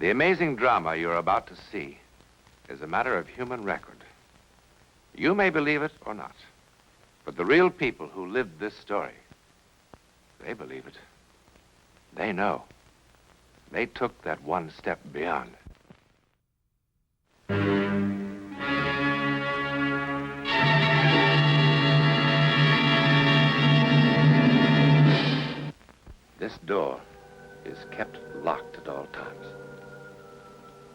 The amazing drama you're about to see is a matter of human record. You may believe it or not, but the real people who lived this story, they believe it. They know. They took that one step beyond. This door is kept locked at all times.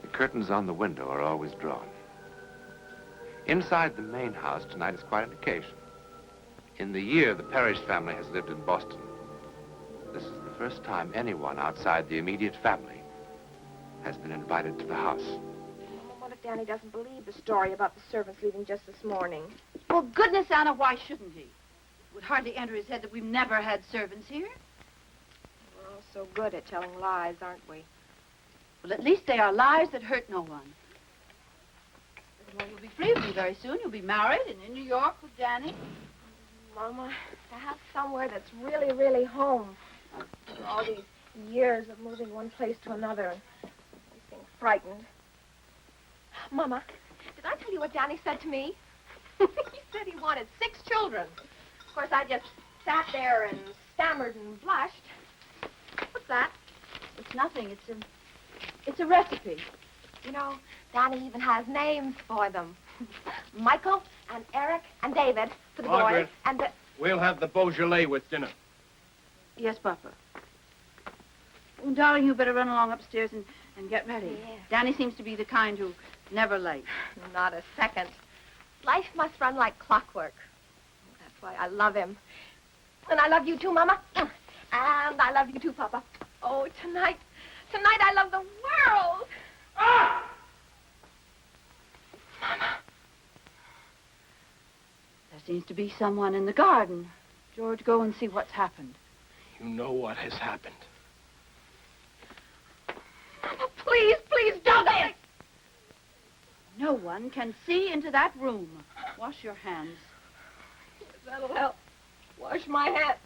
The curtains on the window are always drawn. Inside the main house tonight is quite an occasion. In the year the Parrish family has lived in Boston, this is the first time anyone outside the immediate family has been invited to the house. What if Danny doesn't believe the story about the servants leaving just this morning? Well, goodness, Anna, why shouldn't he? It would hardly enter his head that we've never had servants here. We're all so good at telling lies, aren't we? Well, at least they are lies that hurt no one. Well, you'll be free of me very soon. You'll be married and in New York with Danny. Mama, to have somewhere that's really, really home. After all these years of moving one place to another and being frightened. Mama, did I tell you what Danny said to me? He said he wanted 6 children. Of course, I just sat there and stammered and blushed. What's that? It's nothing. It's a recipe. You know, Danny even has names for them. Michael and Eric and David for the Margaret, boys. And we'll have the Beaujolais with dinner. Yes, Papa. Oh, darling, you better run along upstairs and get ready. Yeah. Danny seems to be the kind who never late. Not a second. Life must run like clockwork. That's why I love him. And I love you too, Mama. And I love you too, Papa. Oh, tonight I love the world. Ah! Mama. There seems to be someone in the garden. George, go and see what's happened. You know what has happened. Mama, please, please don't. No one can see into that room. Wash your hands. That'll help. Wash my hands.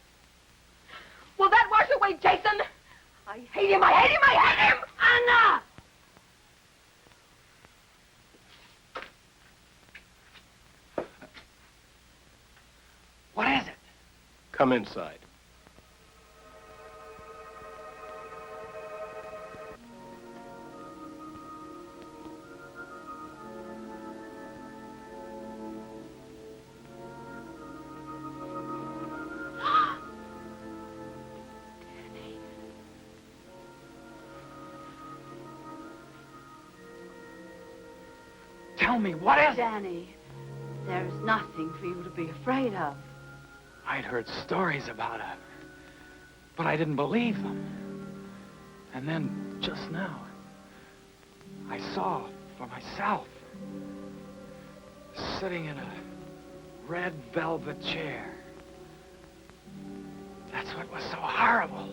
Will that wash away Jason? I hate him, I hate him, I hate him! Anna! What is it? Come inside. Tell me, what is it? Danny, there's nothing for you to be afraid of. I'd heard stories about her, but I didn't believe them. And then, just now, I saw for myself, sitting in a red velvet chair. That's what was so horrible.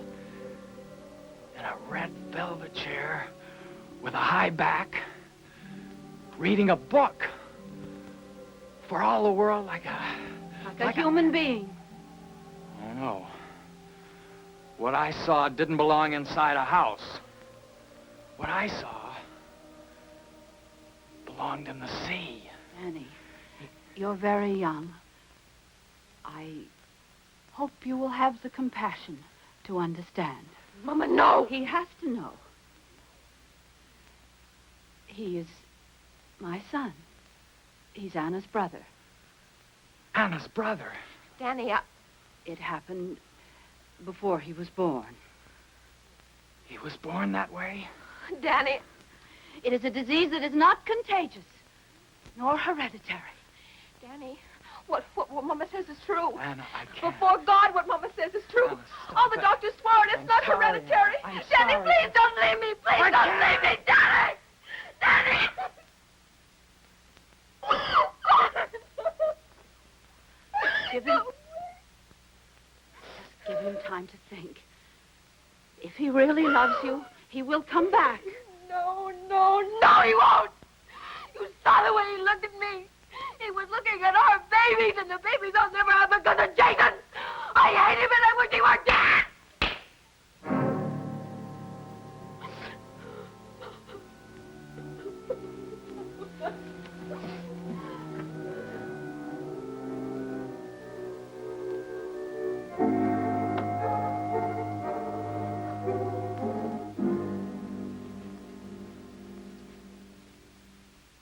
In a red velvet chair with a high back, reading a book for all the world like a human being. Oh, no. What I saw didn't belong inside a house. What I saw belonged in the sea. Danny, you're very young. I hope you will have the compassion to understand. Mama, no! He has to know. He is my son. He's Anna's brother. Anna's brother. Danny, It happened before he was born. He was born that way? Danny. It is a disease that is not contagious, nor hereditary. Danny, what Mama says is true. Anna, I can't. Before God, what Mama says is true. Anna, stop All the it. doctors swore it. It's I'm not sorry. hereditary. I'm Danny, sorry. please don't leave me. Please don't leave me, Danny. Danny. Give him time to think. If he really loves you, he will come back. No, he won't. You saw the way he looked at me. He was looking at our babies, and the babies I'll never have because of Jason. I hate him, and I wish he were dead.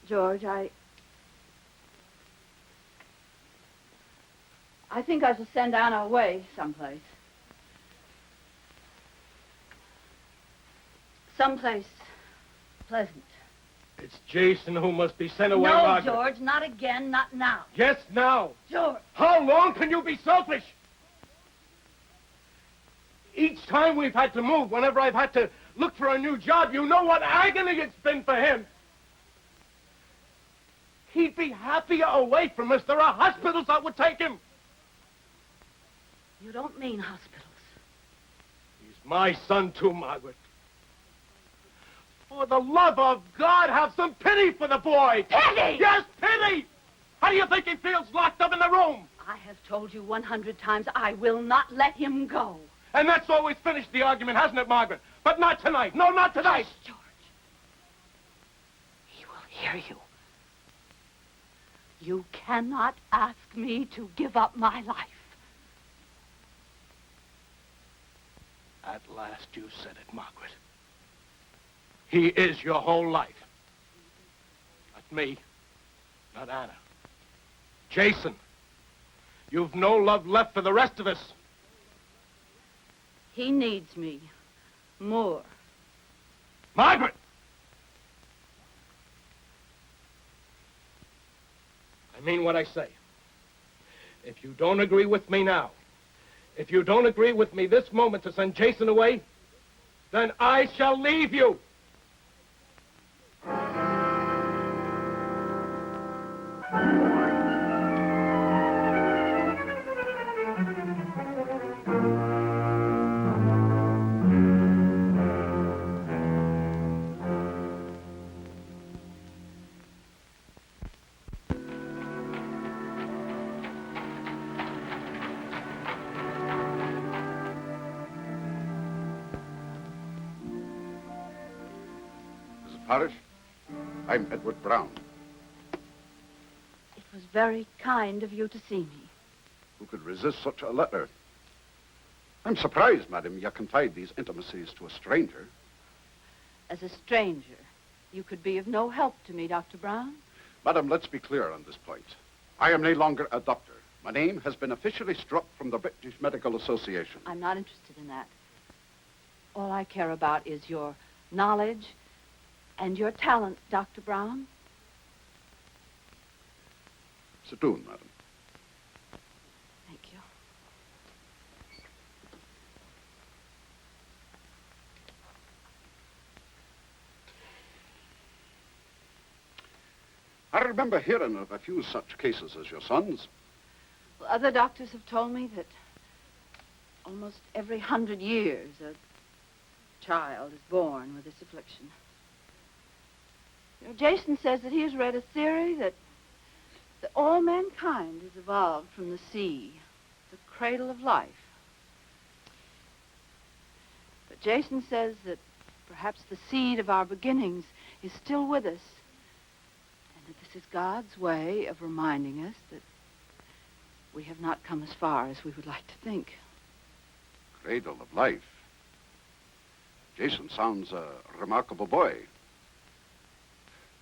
George, I think I shall send Anna away someplace. Someplace pleasant. It's Jason who must be sent away, No, Margaret. George, not again, not now. Yes, now. George. How long can you be selfish? Each time we've had to move, whenever I've had to look for a new job, you know what agony it's been for him. He'd be happier away from us. There are hospitals that would take him. You don't mean hospitals. He's my son, too, Margaret. For the love of God, have some pity for the boy. Pity? Yes, pity! How do you think he feels locked up in the room? I have told you 100 times I will not let him go. And that's always finished the argument, hasn't it, Margaret? But not tonight. No, not tonight. Yes, George. He will hear you. You cannot ask me to give up my life. At last you said it, Margaret. He is your whole life. Not me. Not Anna. Jason. You've no love left for the rest of us. He needs me more. Margaret! I mean what I say. If you don't agree with me now, if you don't agree with me this moment to send Jason away, then I shall leave you. Parrish, I'm Edward Brown. It was very kind of you to see me. Who could resist such a letter? I'm surprised, madam, you confide these intimacies to a stranger. As a stranger, you could be of no help to me, Dr. Brown. Madam, let's be clear on this point. I am no longer a doctor. My name has been officially struck from the British Medical Association. I'm not interested in that. All I care about is your knowledge and your talent, Dr. Brown. Sit down, madam. Thank you. I remember hearing of a few such cases as your son's. Well, other doctors have told me that almost every 100 years a child is born with this affliction. You know, Jason says that he has read a theory that all mankind is evolved from the sea, the cradle of life. But Jason says that perhaps the seed of our beginnings is still with us, and that this is God's way of reminding us that we have not come as far as we would like to think. Cradle of life. Jason sounds a remarkable boy.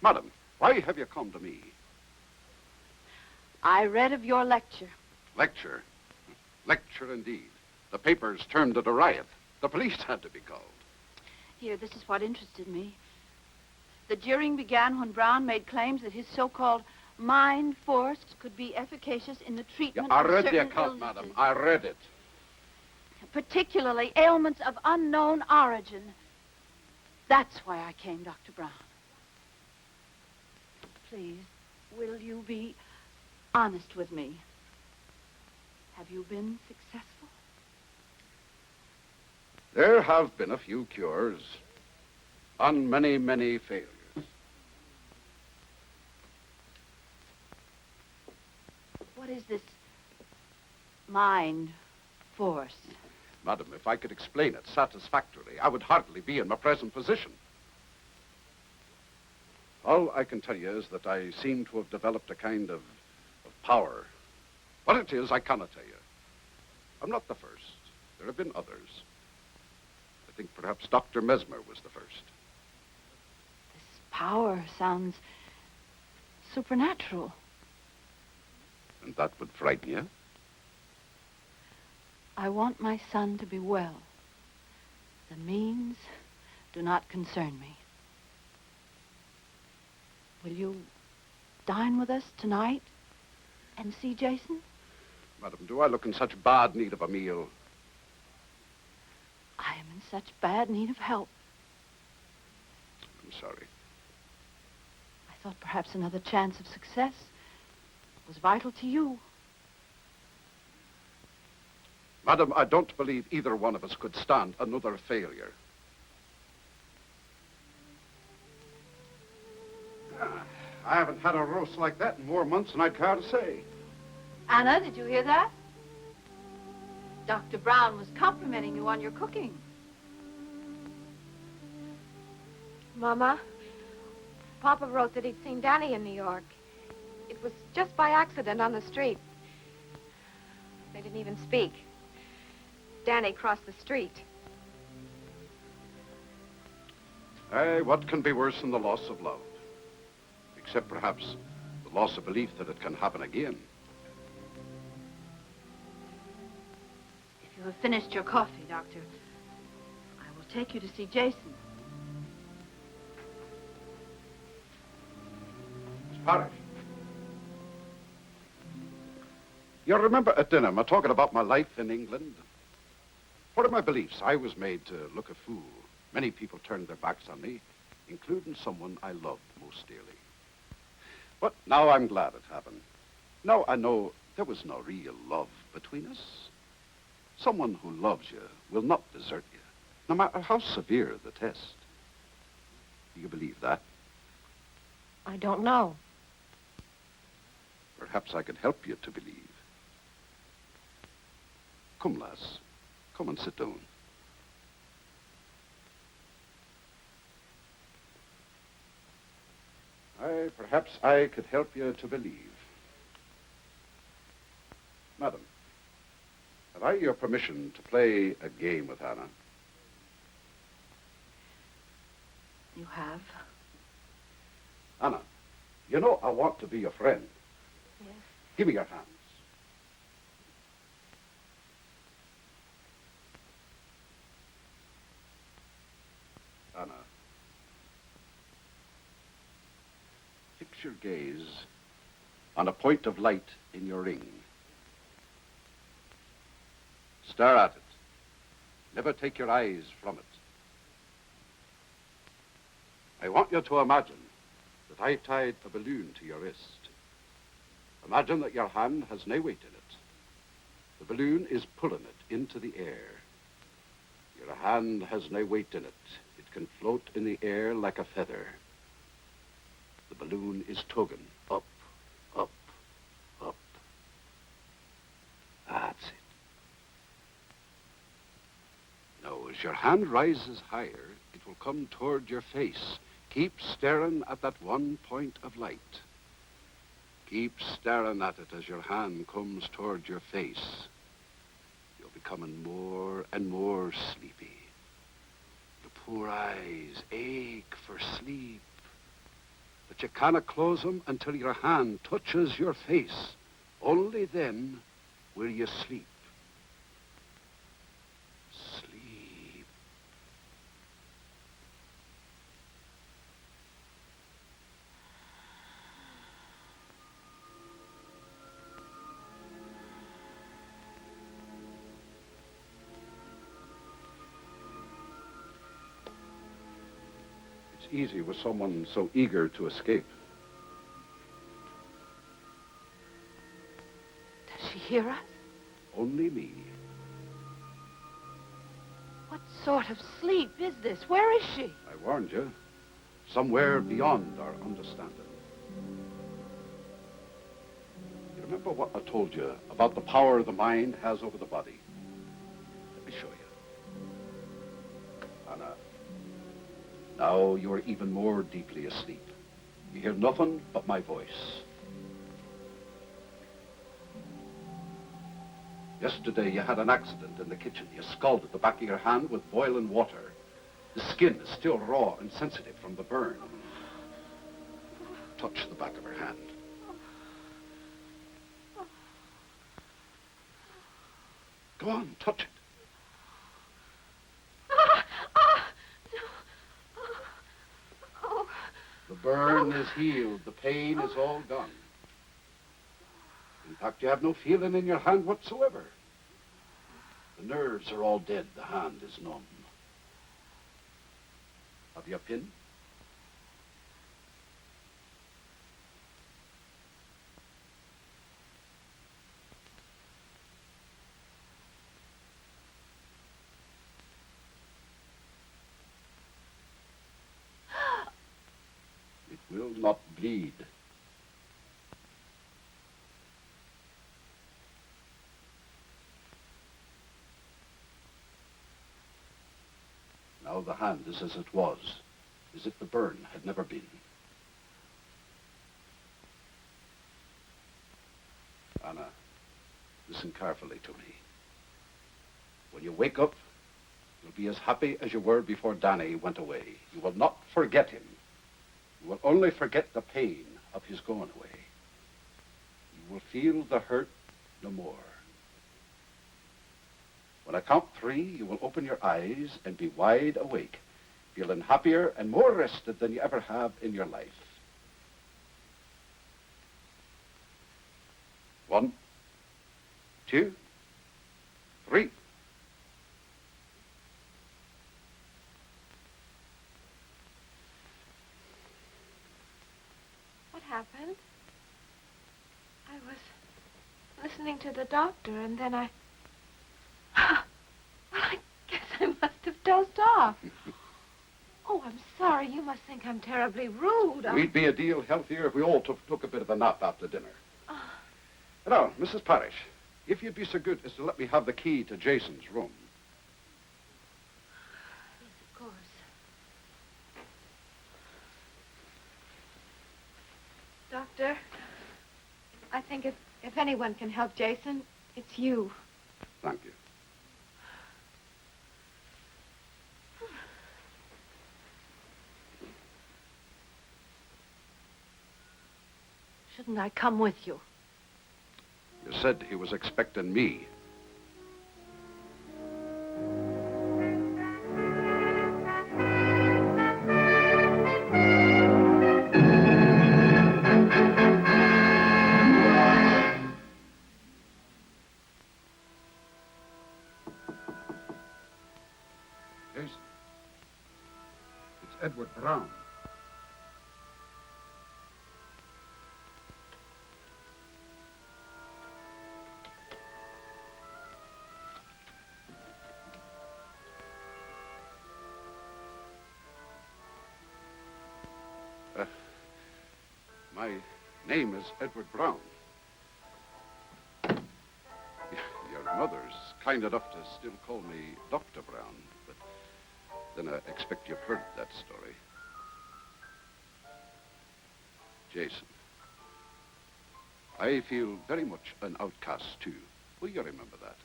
Madam, why have you come to me? I read of your lecture. Lecture? Lecture indeed. The papers termed it a riot. The police had to be called. Here, this is what interested me. The jeering began when Brown made claims that his so-called mind force could be efficacious in the treatment I of read certain the account, illnesses, madam. I read it. particularly ailments of unknown origin. That's why I came, Dr. Brown. Please, will you be honest with me? Have you been successful? There have been a few cures, and many, many failures. What is this mind force? Madam, if I could explain it satisfactorily, I would hardly be in my present position. All I can tell you is that I seem to have developed a kind of power. What it is, I cannot tell you. I'm not the first. There have been others. I think perhaps Dr. Mesmer was the first. This power sounds supernatural. And that would frighten you? I want my son to be well. The means do not concern me. Will you dine with us tonight and see Jason? Madam, do I look in such bad need of a meal? I am in such bad need of help. I'm sorry. I thought perhaps another chance of success was vital to you. Madam, I don't believe either one of us could stand another failure. I haven't had a roast like that in more months than I care to say. Anna, did you hear that? Dr. Brown was complimenting you on your cooking. Mama, Papa wrote that he'd seen Danny in New York. It was just by accident on the street. They didn't even speak. Danny crossed the street. Aye, what can be worse than the loss of love? Except perhaps the loss of belief that it can happen again. If you have finished your coffee, Doctor, I will take you to see Jason. Miss Parrish. You remember at dinner, me talking about my life in England? What are my beliefs? I was made to look a fool. Many people turned their backs on me, including someone I loved most dearly. But now I'm glad it happened. Now I know there was no real love between us. Someone who loves you will not desert you, no matter how severe the test. Do you believe that? I don't know. Perhaps I could help you to believe. Come, lass. Come and sit down. Perhaps I could help you to believe. Madam, have I your permission to play a game with Anna? You have? Anna, you know I want to be your friend. Yes. Give me your hands. Anna, fix your gaze on a point of light in your ring. Stare at it. Never take your eyes from it. I want you to imagine that I tied a balloon to your wrist. Imagine that your hand has no weight in it. The balloon is pulling it into the air. Your hand has no weight in it. It can float in the air like a feather. The balloon is tugging up, up, up. That's it. Now, as your hand rises higher, it will come toward your face. Keep staring at that one point of light. Keep staring at it as your hand comes toward your face. You're becoming more and more sleepy. Your poor eyes ache for sleep. But you cannot close them until your hand touches your face. Only then will you sleep. Sleep. It's easy with someone so eager to escape. Does she hear us? Only me. What sort of sleep is this? Where is she? I warned you. Somewhere beyond our understanding. You remember what I told you about the power the mind has over the body? Let me show you. Anna, now you are even more deeply asleep. You hear nothing but my voice. Yesterday you had an accident in the kitchen. You scalded the back of your hand with boiling water. The skin is still raw and sensitive from the burn. touch the back of her hand. Go on, touch it. The burn is healed. The pain is all gone. In fact, you have no feeling in your hand whatsoever. The nerves are all dead. The hand is numb. Have you a pin? It will not bleed. Now the hand is as it was, as if the burn had never been. Anna, listen carefully to me. When you wake up, you'll be as happy as you were before Danny went away. You will not forget him. You will only forget the pain of his going away. You will feel the hurt no more. When I count 3, you will open your eyes and be wide awake, feeling happier and more rested than you ever have in your life. 1, 2, 3. What happened? I was listening to the doctor, and then I... Well, I guess I must have dozed off. Oh, I'm sorry. You must think I'm terribly rude. We'd be a deal healthier if we all took a bit of a nap after dinner. Now, Mrs. Parrish, if you'd be so good as to let me have the key to Jason's room. Yes, of course. Doctor, I think if anyone can help Jason, it's you. Thank you. Shouldn't I come with you? You said he was expecting me. Jason, it's Edward Brown. My name is Edward Brown. Your mother's kind enough to still call me Dr. Brown, but then I expect you've heard that story. Jason, I feel very much an outcast, too. Will you remember that?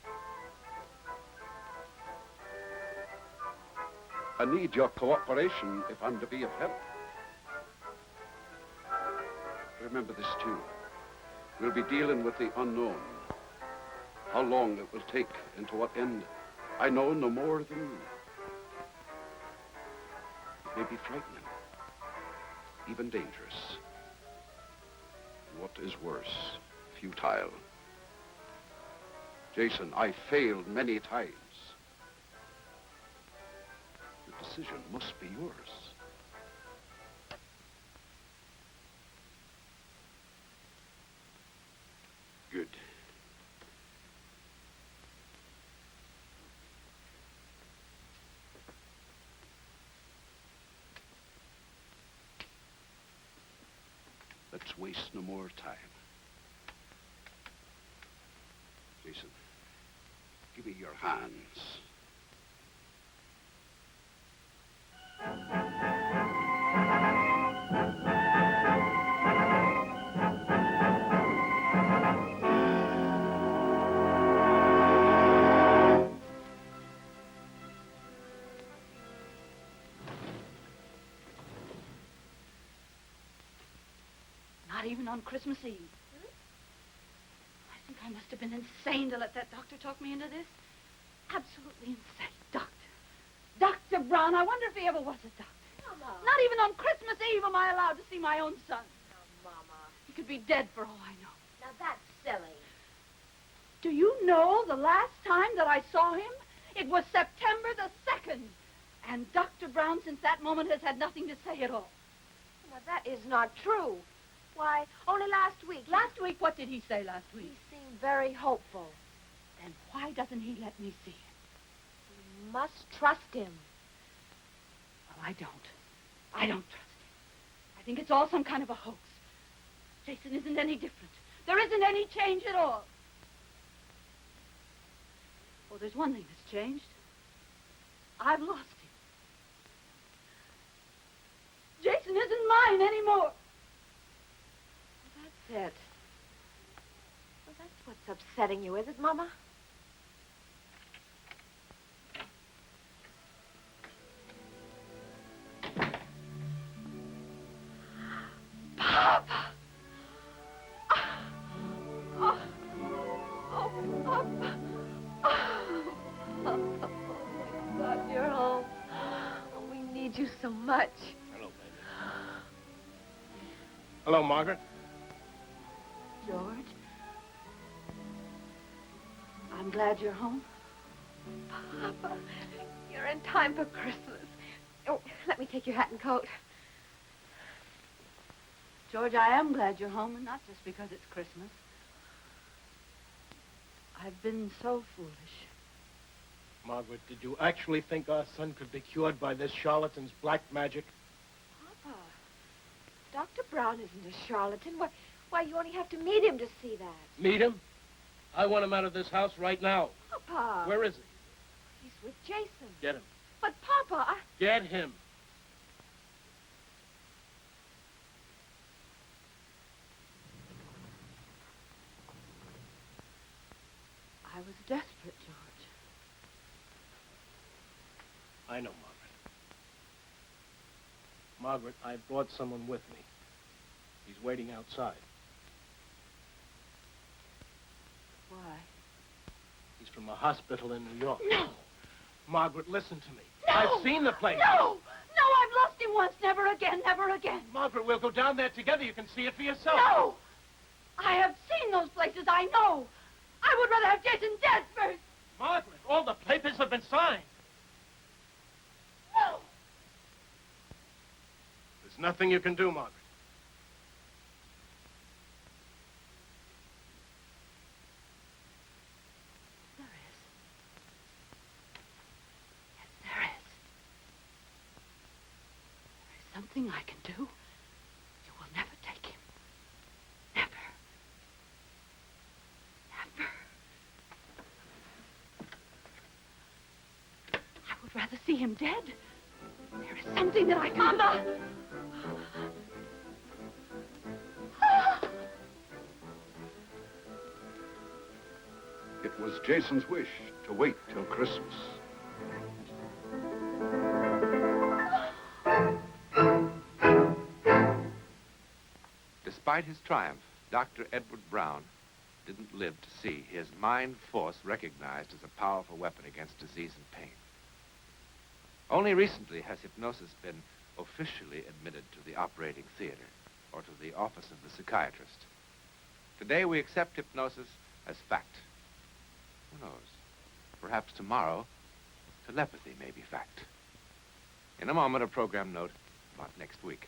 I need your cooperation if I'm to be of help. Remember this, too. We'll be dealing with the unknown. How long it will take and to what end, I know no more than you. It may be frightening, even dangerous. What is worse, futile. Jason, I failed many times. The decision must be yours. Good. Let's waste no more time. Jason, give me your hands. Not even on Christmas Eve. I think I must have been insane to let that doctor talk me into this. Absolutely insane. Dr. Brown, I wonder if he ever was a doctor. Mama. Not even on Christmas Eve am I allowed to see my own son. Now, Mama. He could be dead for all I know. Now, that's silly. Do you know the last time that I saw him? It was September the 2nd. And Dr. Brown, since that moment, has had nothing to say at all. Now, that is not true. Why, only last week. Last week, what did he say last He week? seemed very hopeful. Then why doesn't he let me see him? You must trust him. Well, I don't. I don't trust him. I think it's all some kind of a hoax. Jason isn't any different. There isn't any change at all. Oh, there's one thing that's changed. I've lost him. Jason isn't mine anymore. That's it. Well, that's what's upsetting you, is it, Mama? Papa! Oh, Papa. Oh, my God, you're home. Oh, we need you so much. Hello, baby. Hello, Margaret. George, I'm glad you're home. Papa, you're in time for Christmas. Oh, let me take your hat and coat. George, I am glad you're home, and not just because it's Christmas. I've been so foolish. Margaret, did you actually think our son could be cured by this charlatan's black magic? Papa, Dr. Brown isn't a charlatan. Why, you only have to meet him to see that. Meet him? I want him out of this house right now. Papa. Where is he? He's with Jason. Get him. But, Papa, Get him. I was desperate, George. I know, Margaret. Margaret, I brought someone with me. He's waiting outside. Why? He's from a hospital in New York. No! Margaret, listen to me. No! I've seen the place. No! No, I've lost him once. Never again, never again. Margaret, we'll go down there together. You can see it for yourself. No! I have seen those places. I know. I would rather have Jason dead first. Margaret, all the papers have been signed. No! There's nothing you can do, Margaret. There is. Yes, there is. There's something I can do. You will never take him. Never. Never. I would rather see him dead. There is something that I can... Mama! It was Jason's wish to wait till Christmas. Despite his triumph, Dr. Edward Brown didn't live to see his mind force recognized as a powerful weapon against disease and pain. Only recently has hypnosis been officially admitted to the operating theater or to the office of the psychiatrist. Today we accept hypnosis as fact. Who knows? Perhaps tomorrow, telepathy may be fact. In a moment, a program note about next week.